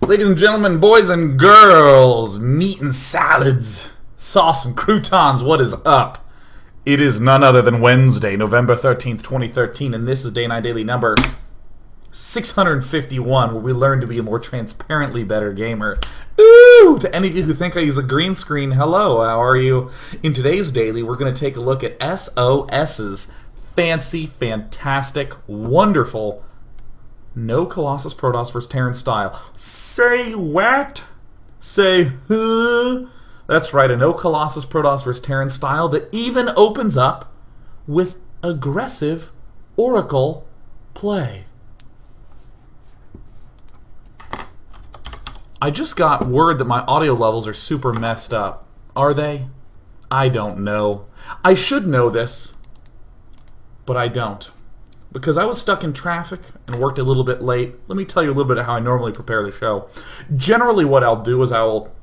Ladies and gentlemen, boys and girls, meat and salads, sauce and croutons, what is up? It is none other than Wednesday, November 13th, 2013, and this is Day 9 Daily number 651, where we learn to be a more transparently better gamer. Ooh! To any of you who think I use a green screen, hello, how are you? In today's daily, we're going to take a look at sOs's fancy, fantastic, wonderful, no Colossus Protoss vs. Terran style. Say what? Say huh? That's right, a no Colossus Protoss vs. Terran style that even opens up with aggressive Oracle play. I just got word that my audio levels are super messed up. Are they? I don't know. I should know this, but I don't. Because I was stuck in traffic and worked a little bit late. Let me tell you a little bit of how I normally prepare the show. Generally what I'll do is I will,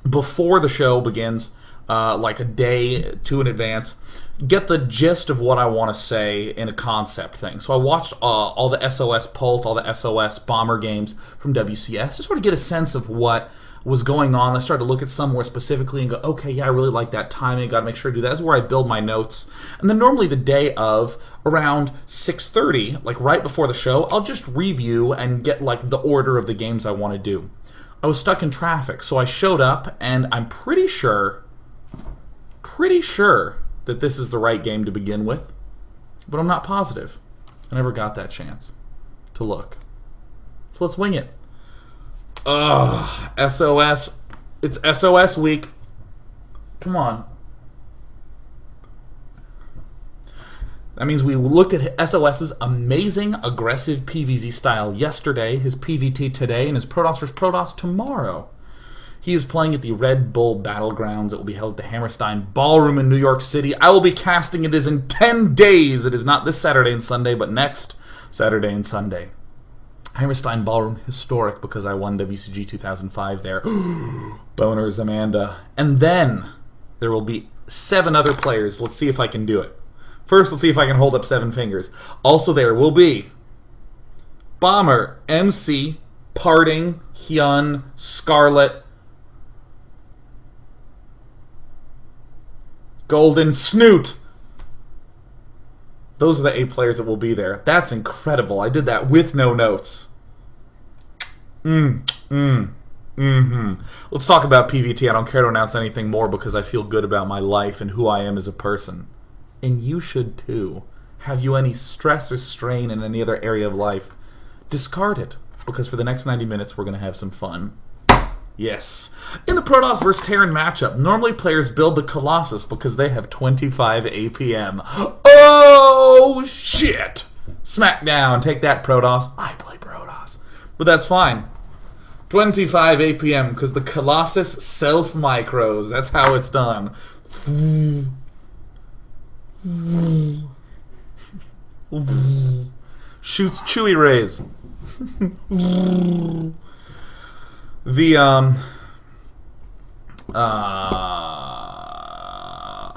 before the show begins, like a day, two in advance, get the gist of what I want to say in a concept thing. So I watched all the SOS Pulse, all the SOS Bomber games from WCS, to sort of get a sense of what was going on. I started to look at some more specifically and go, okay, yeah, I really like that timing, got to make sure I do that. That's where I build my notes. And then normally the day of, around 6:30, like right before the show, I'll just review and get like the order of the games I want to do. I was stuck in traffic, so I showed up, and I'm pretty sure that this is the right game to begin with, but I'm not positive. I never got that chance to look. So let's wing it. SOS. It's SOS week. Come on. That means we looked at SOS's amazing aggressive PvZ style yesterday, his PvT today, and his Protoss vs. Protoss tomorrow. He is playing at the Red Bull Battlegrounds. It will be held at the Hammerstein Ballroom in New York City. I will be casting it in 10 days. It is not this Saturday and Sunday, but next Saturday and Sunday. Hammerstein Ballroom, historic because I won WCG 2005 there. Boners, Amanda. And then there will be 7 other players. Let's see if I can do it. First, let's see if I can hold up 7 fingers. Also there will be Bomber, MC, Parting, Hyun, Scarlet, Golden, Snoot. Those are the 8 players that will be there. That's incredible. I did that with no notes. Let's talk about PvT. I don't care to announce anything more because I feel good about my life and who I am as a person. And you should too. Have you any stress or strain in any other area of life? Discard it, because for the next 90 minutes we're going to have some fun. Yes. In the Protoss vs. Terran matchup, normally players build the Colossus because they have 25 APM. Oh, shit! Smackdown. Take that, Protoss. I play Protoss. But that's fine. 25 APM, because the Colossus self-micros. That's how it's done. Shoots Chewy rays.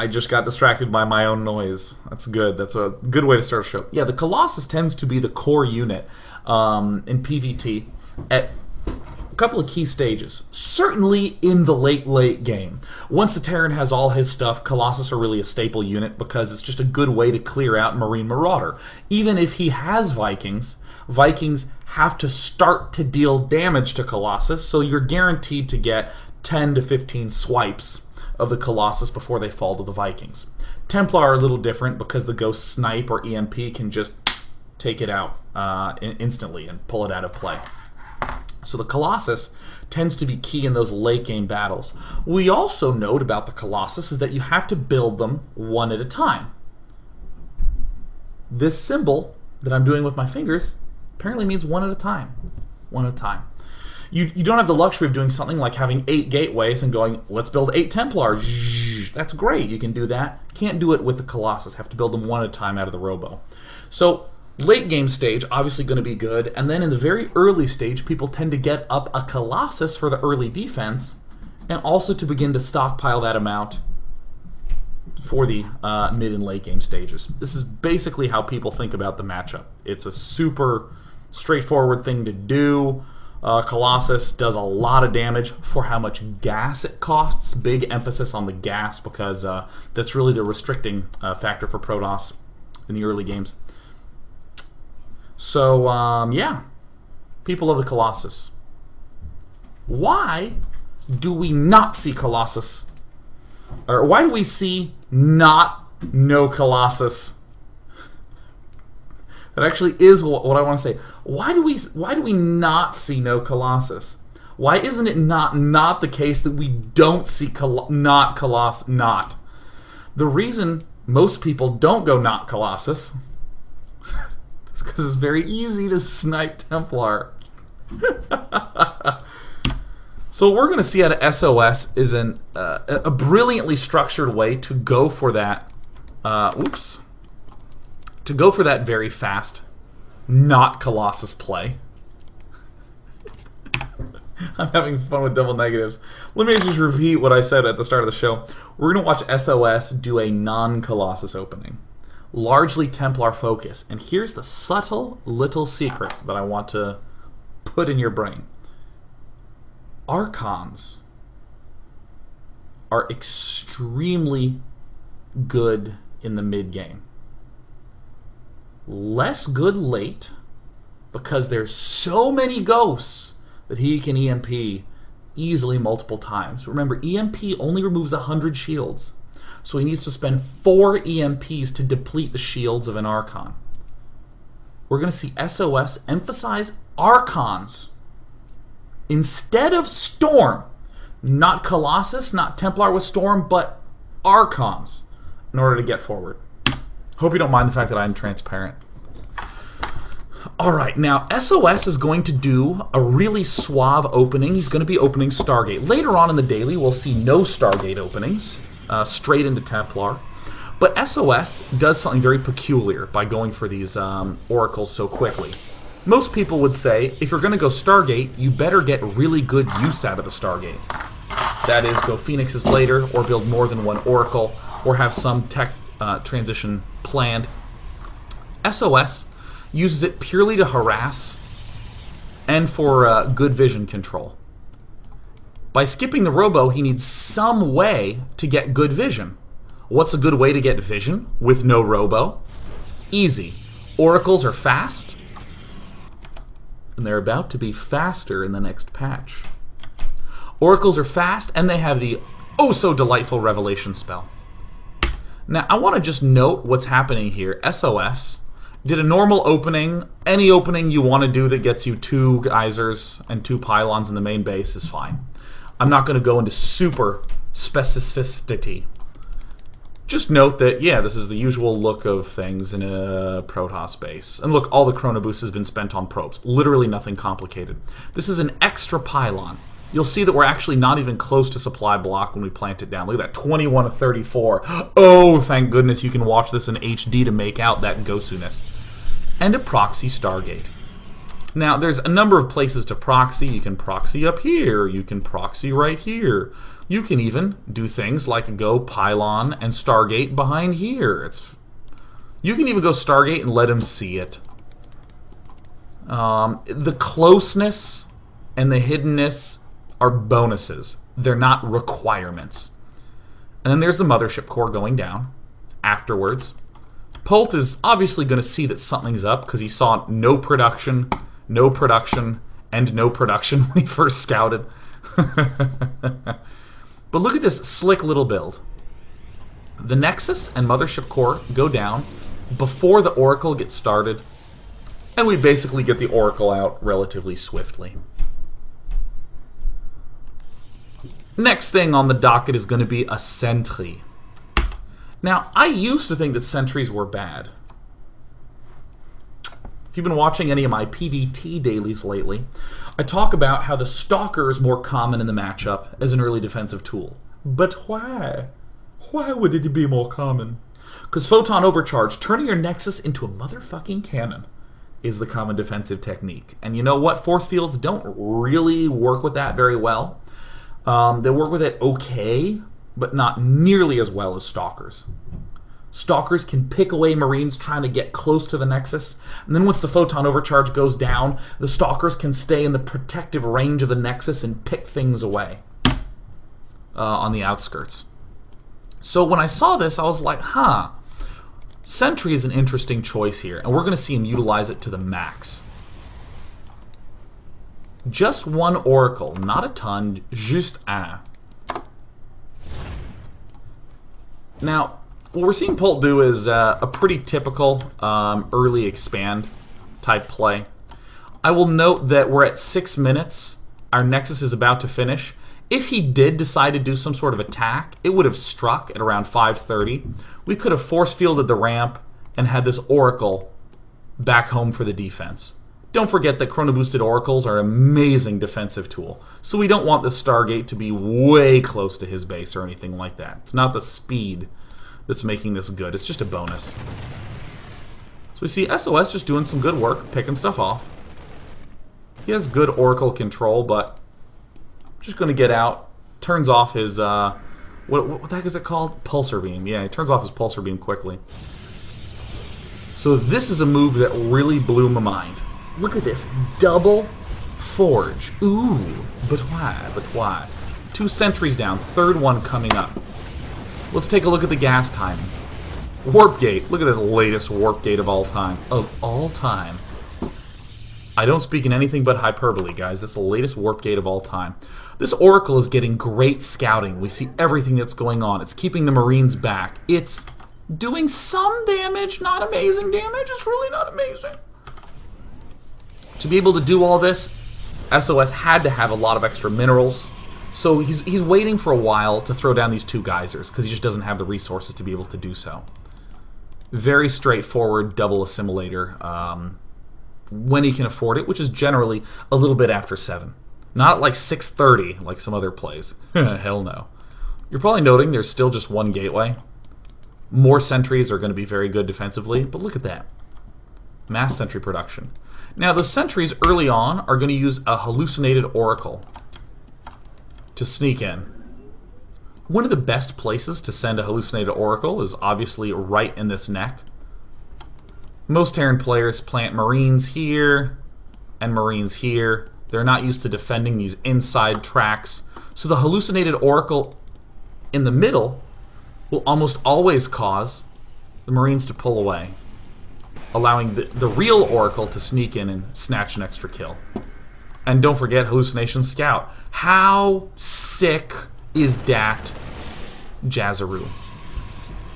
I just got distracted by my own noise. That's good. That's a good way to start a show. Yeah, the Colossus tends to be the core unit in PvT at a couple of key stages. Certainly in the late game. Once the Terran has all his stuff, Colossus are really a staple unit because it's just a good way to clear out Marine Marauder. Even if he has Vikings, Vikings have to start to deal damage to Colossus, so you're guaranteed to get 10 to 15 swipes of the Colossus before they fall to the Vikings. Templar are a little different because the Ghost Snipe or EMP can just take it out instantly and pull it out of play. So the Colossus tends to be key in those late game battles. We also note about the Colossus is that you have to build them one at a time. This symbol that I'm doing with my fingers apparently means one at a time. One at a time. You don't have the luxury of doing something like having 8 gateways and going, let's build 8 Templars. That's great. You can do that. Can't do it with the Colossus. Have to build them one at a time out of the Robo. So late game stage, obviously going to be good. And then in the very early stage, people tend to get up a Colossus for the early defense and also to begin to stockpile that amount for the mid and late game stages. This is basically how people think about the matchup. It's a super straightforward thing to do. Colossus does a lot of damage for how much gas it costs. Big emphasis on the gas because that's really the restricting factor for Protoss in the early games. So, yeah. People of the Colossus. Why do we not see Colossus? Or why do we see no Colossus? That actually is what I want to say. Why do we not see no Colossus? Why isn't it not the case that we don't see Colossus? The reason most people don't go not Colossus is because it's very easy to snipe Templar. So what we're going to see out of SOS is a brilliantly structured way to go for that. To go for that very fast, not Colossus play. I'm having fun with double negatives. Let me just repeat what I said at the start of the show. We're going to watch SOS do a non-Colossus opening. Largely Templar focus. And here's the subtle little secret that I want to put in your brain. Archons are extremely good in the mid-game. Less good late because there's so many ghosts that he can EMP easily multiple times. Remember, EMP only removes 100 shields, so he needs to spend 4 EMPs to deplete the shields of an Archon. We're going to see SOS emphasize Archons instead of Storm. Not Colossus, not Templar with Storm, but Archons in order to get forward. Hope you don't mind the fact that I'm transparent. Alright, now SOS is going to do a really suave opening. He's going to be opening Stargate. Later on in the daily, we'll see no Stargate openings, straight into Templar. But SOS does something very peculiar by going for these oracles so quickly. Most people would say, if you're going to go Stargate, you better get really good use out of the Stargate. That is, go Phoenixes later, or build more than one oracle, or have some tech transition planned. SOS uses it purely to harass and for good vision control. By skipping the robo, he needs some way to get good vision. What's a good way to get vision with no robo? Easy. Oracles are fast, and they're about to be faster in the next patch. Oracles are fast, and they have the oh-so-delightful Revelation spell. Now, I want to just note what's happening here. SOS did a normal opening. Any opening you want to do that gets you 2 geysers and 2 pylons in the main base is fine. I'm not going to go into super specificity. Just note that, yeah, this is the usual look of things in a Protoss base. And look, all the Chrono Boost has been spent on probes. Literally nothing complicated. This is an extra pylon. You'll see that we're actually not even close to supply block when we plant it down. Look at that, 21 to 34. Oh, thank goodness you can watch this in HD to make out that Gosuness. And a proxy Stargate. Now, there's a number of places to proxy. You can proxy up here. You can proxy right here. You can even do things like go pylon and Stargate behind here. You can even go Stargate and let him see it. The closeness and the hiddenness are bonuses. They're not requirements. And then there's the mothership core going down afterwards. Pult is obviously going to see that something's up because he saw no production, and no production when he first scouted. But look at this slick little build. The Nexus and Mothership Core go down before the Oracle gets started, and we basically get the Oracle out relatively swiftly. Next thing on the docket is going to be a Sentry. Now, I used to think that Sentries were bad. If you've been watching any of my PvT dailies lately, I talk about how the Stalker is more common in the matchup as an early defensive tool. But why? Why would it be more common? Because Photon Overcharge, turning your Nexus into a motherfucking cannon, is the common defensive technique. And you know what? Force fields don't really work with that very well. They work with it okay, but not nearly as well as Stalkers. Stalkers can pick away Marines trying to get close to the Nexus, and then once the photon overcharge goes down, the Stalkers can stay in the protective range of the Nexus and pick things away on the outskirts. So when I saw this, I was like, huh, Sentry is an interesting choice here, and we're going to see him utilize it to the max. Just one Oracle, not a ton, juste un. Now, what we're seeing Polt do is a pretty typical early expand type play. I will note that we're at 6 minutes. Our Nexus is about to finish. If he did decide to do some sort of attack, it would have struck at around 5:30. We could have force fielded the ramp and had this Oracle back home for the defense. Don't forget that chrono-boosted Oracles are an amazing defensive tool, so we don't want the Stargate to be way close to his base or anything like that. It's not the speed that's making this good, it's just a bonus. So we see SOS just doing some good work, picking stuff off. He has good Oracle control, but just going to get out, turns off his, what the heck is it called? Pulsar beam. Yeah, he turns off his pulsar beam quickly. So this is a move that really blew my mind. Look at this, double forge. Ooh, but why? But why? 2 sentries down, third one coming up. Let's take a look at the gas timing. Warp gate. Look at this latest warp gate of all time. Of all time. I don't speak in anything but hyperbole, guys. This is the latest warp gate of all time. This Oracle is getting great scouting. We see everything that's going on. It's keeping the Marines back. It's doing some damage, not amazing damage. It's really not amazing. To be able to do all this, SOS had to have a lot of extra minerals. So he's waiting for a while to throw down these 2 geysers because he just doesn't have the resources to be able to do so. Very straightforward double assimilator when he can afford it, which is generally a little bit after 7. Not like 6:30 like some other plays. Hell no. You're probably noting there's still just 1 gateway. More sentries are going to be very good defensively, but look at that. Mass sentry production. Now, the sentries early on are going to use a hallucinated Oracle to sneak in. One of the best places to send a hallucinated Oracle is obviously right in this neck. Most Terran players plant Marines here and Marines here. They're not used to defending these inside tracks. So the hallucinated Oracle in the middle will almost always cause the Marines to pull away, allowing the real Oracle to sneak in and snatch an extra kill. And don't forget Hallucination Scout. How sick is that Jazzaroo?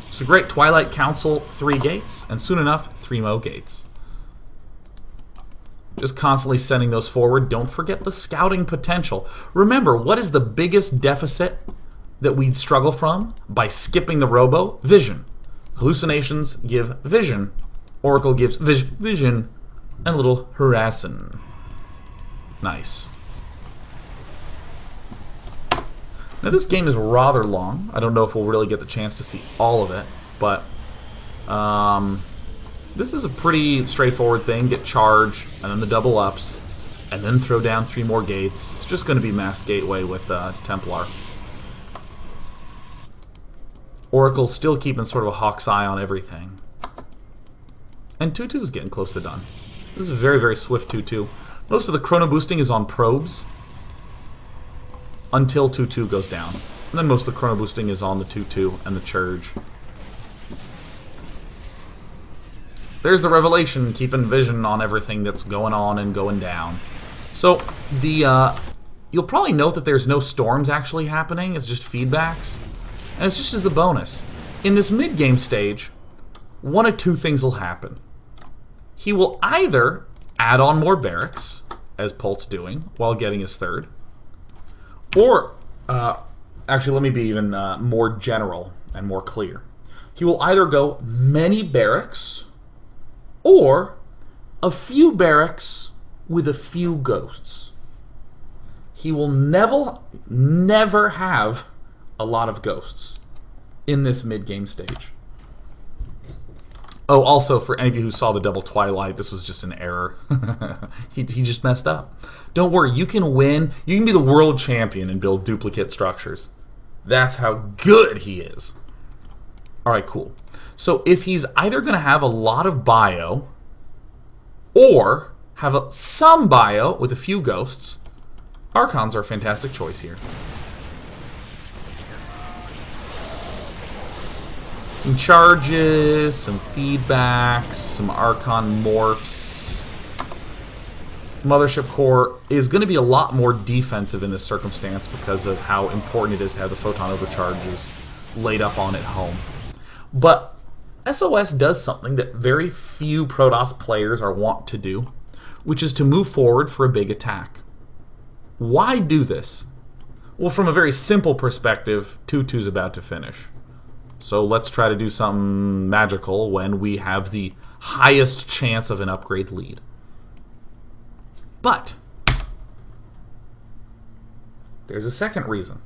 It's a great Twilight Council 3 gates, and soon enough 3 more gates. Just constantly sending those forward. Don't forget the scouting potential. Remember, what is the biggest deficit that we'd struggle from by skipping the robo? Vision. Hallucinations give vision. Oracle gives vision and a little harassing. Nice. Now this game is rather long. I don't know if we'll really get the chance to see all of it, but this is a pretty straightforward thing. Get charge, and then the double ups, and then throw down 3 more gates. It's just going to be mass gateway with Templar. Oracle's still keeping sort of a hawk's eye on everything. And 2-2 is getting close to done. This is a very, very swift 2-2. Most of the chrono boosting is on probes until 2-2 goes down. And then most of the chrono boosting is on the 2-2 and the charge. There's the revelation, keeping vision on everything that's going on and going down. So the you'll probably note that there's no storms actually happening. It's just feedbacks. And it's just as a bonus. In this mid-game stage, 1 of 2 things will happen. He will either add on more barracks, as Polt's doing, while getting his 3rd. Or, actually let me be even more general and more clear. He will either go many barracks, or a few barracks with a few ghosts. He will never have a lot of ghosts in this mid-game stage. Oh, also, for any of you who saw the double Twilight, this was just an error. he just messed up. Don't worry, you can win. You can be the world champion and build duplicate structures. That's how good he is. Alright, cool. So if he's either going to have a lot of bio or have some bio with a few ghosts, archons are a fantastic choice here. Some charges, some feedbacks, some archon morphs. Mothership Core is going to be a lot more defensive in this circumstance because of how important it is to have the photon overcharges laid up on it home. But SOS does something that very few Protoss players are wont to do, which is to move forward for a big attack. Why do this? Well, from a very simple perspective, 2-2's about to finish. So let's try to do something magical when we have the highest chance of an upgrade lead. But there's a second reason.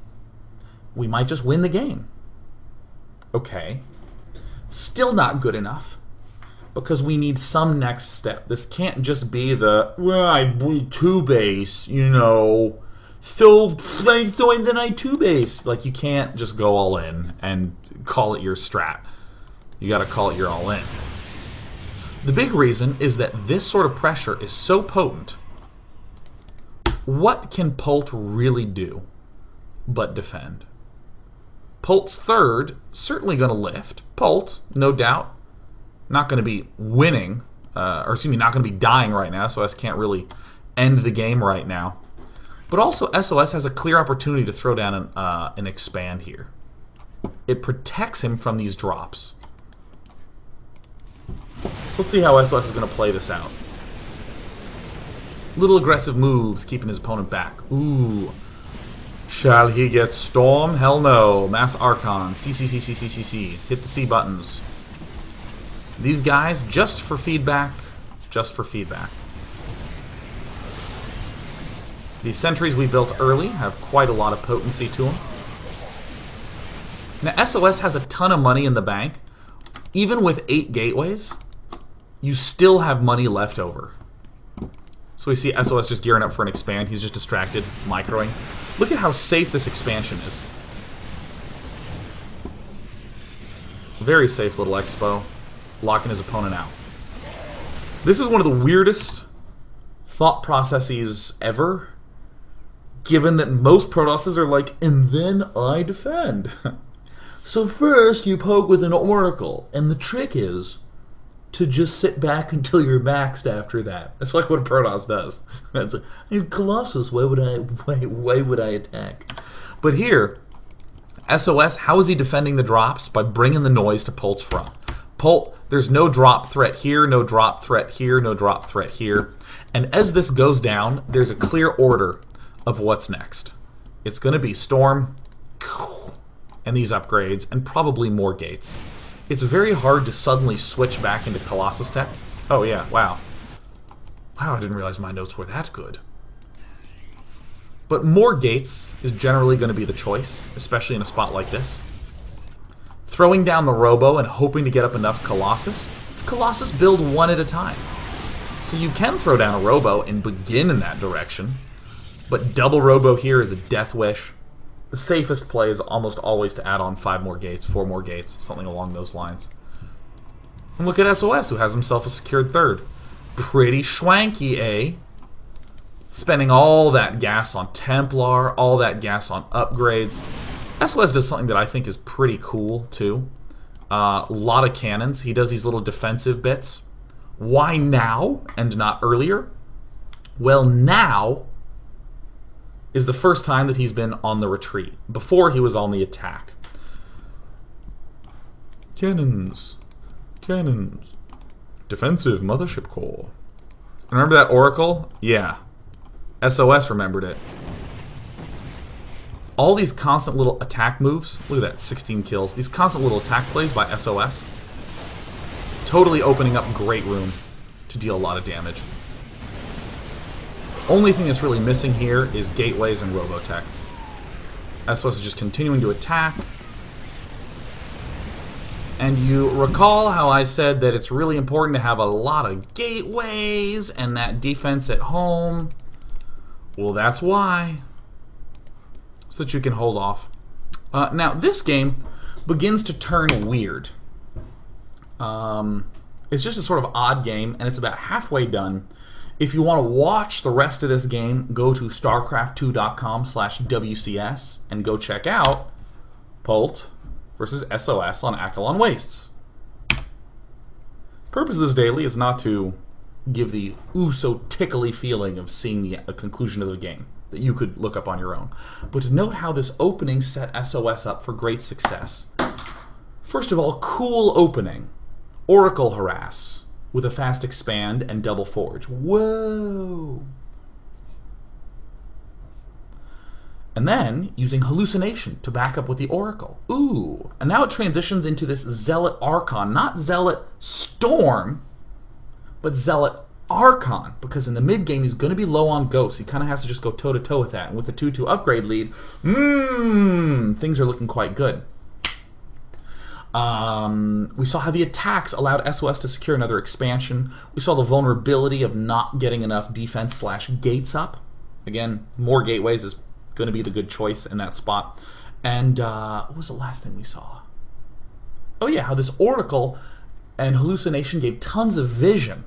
We might just win the game. Okay. Still not good enough, because we need some next step. This can't just be the, well, I blew 2 base, you know, still doing the night 2 base. Like, you can't just go all in and call it your strat. You gotta call it your all in. The big reason is that this sort of pressure is so potent. What can Pult really do but defend? Pult's third, certainly going to lift. Pult, no doubt, not going to be winning, or excuse me, not going to be dying right now, so SOS can't really end the game right now. But also, SOS has a clear opportunity to throw down an expand here. It protects him from these drops. So let's see how SOS is going to play this out. Little aggressive moves, keeping his opponent back. Ooh. Shall he get Storm? Hell no. Mass Archon. C. Hit the C buttons. These guys, just for feedback. Just for feedback. These sentries we built early have quite a lot of potency to them. Now, SOS has a ton of money in the bank. Even with 8 gateways, you still have money left over. So we see SOS just gearing up for an expand. He's just distracted, microing. Look at how safe this expansion is. Very safe little expo. Locking his opponent out. This is one of the weirdest thought processes ever, given that most Protosses are like, and then I defend. So first you poke with an oracle, and the trick is to just sit back until you're maxed after that. That's like what a Protoss does. It's like, Colossus, why would I attack? But here, SOS, how is he defending the drops? By bringing the noise to Pult's front. Pult, there's no drop threat here, no drop threat here, no drop threat here. And as this goes down, there's a clear order of what's next. It's going to be Storm, and these upgrades, and probably more gates. It's very hard to suddenly switch back into Colossus tech. Oh yeah, wow. Wow, I didn't realize my notes were that good. But more gates is generally going to be the choice, especially in a spot like this. Throwing down the Robo and hoping to get up enough Colossus. Colossus build one at a time. So you can throw down a Robo and begin in that direction. But double Robo here is a death wish. The safest play is almost always to add on 5 more gates, 4 more gates, something along those lines. And look at SOS, who has himself a secured third. Pretty schwanky, eh? Spending all that gas on Templar, all that gas on upgrades. SOS does something that I think is pretty cool, too. A lot of cannons. He does these little defensive bits. Why now and not earlier? Well, now is the first time that he's been on the retreat. Before, he was on the attack. Cannons. Cannons. Defensive Mothership Core. Remember that Oracle? Yeah. SOS remembered it. All these constant little attack moves. Look at that, 16 kills. These constant little attack plays by SOS. Totally opening up great room to deal a lot of damage. Only thing that's really missing here is gateways and Robotech. SOS is just continuing to attack. And you recall how I said that it's really important to have a lot of gateways and that defense at home. Well, that's why. So that you can hold off. Now, this game begins to turn weird. It's just a sort of odd game, and it's about halfway done. If you want to watch the rest of this game, go to starcraft2.com/WCS and go check out Pult versus SOS on Acheron Wastes. Purpose of this daily is not to give the so tickly feeling of seeing the conclusion of the game that you could look up on your own, but to note how this opening set SOS up for great success. First of all, cool opening. Oracle harass with a fast expand and double forge. Whoa! And then using hallucination to back up with the Oracle. Ooh! And now it transitions into this Zealot Archon. Not Zealot Storm, but Zealot Archon. Because in the mid game he's going to be low on ghosts. He kind of has to just go toe-to-toe with that. And with the 2-2 upgrade lead, things are looking quite good. We saw how the attacks allowed SOS to secure another expansion. We saw the vulnerability of not getting enough defense/gates up. Again, more gateways is going to be the good choice in that spot. And what was the last thing we saw? Oh yeah, how this Oracle and hallucination gave tons of vision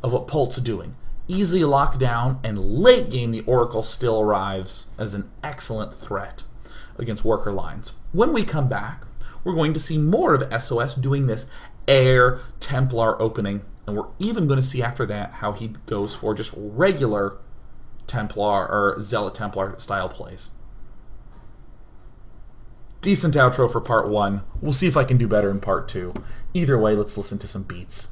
of what Pult's doing. Easily locked down, and late game the Oracle still arrives as an excellent threat against worker lines. When we come back, we're going to see more of SOS doing this air Templar opening, and we're even going to see after that how he goes for just regular Templar or Zealot Templar style plays. Decent outro for part 1. We'll see if I can do better in part 2. Either way, let's listen to some beats.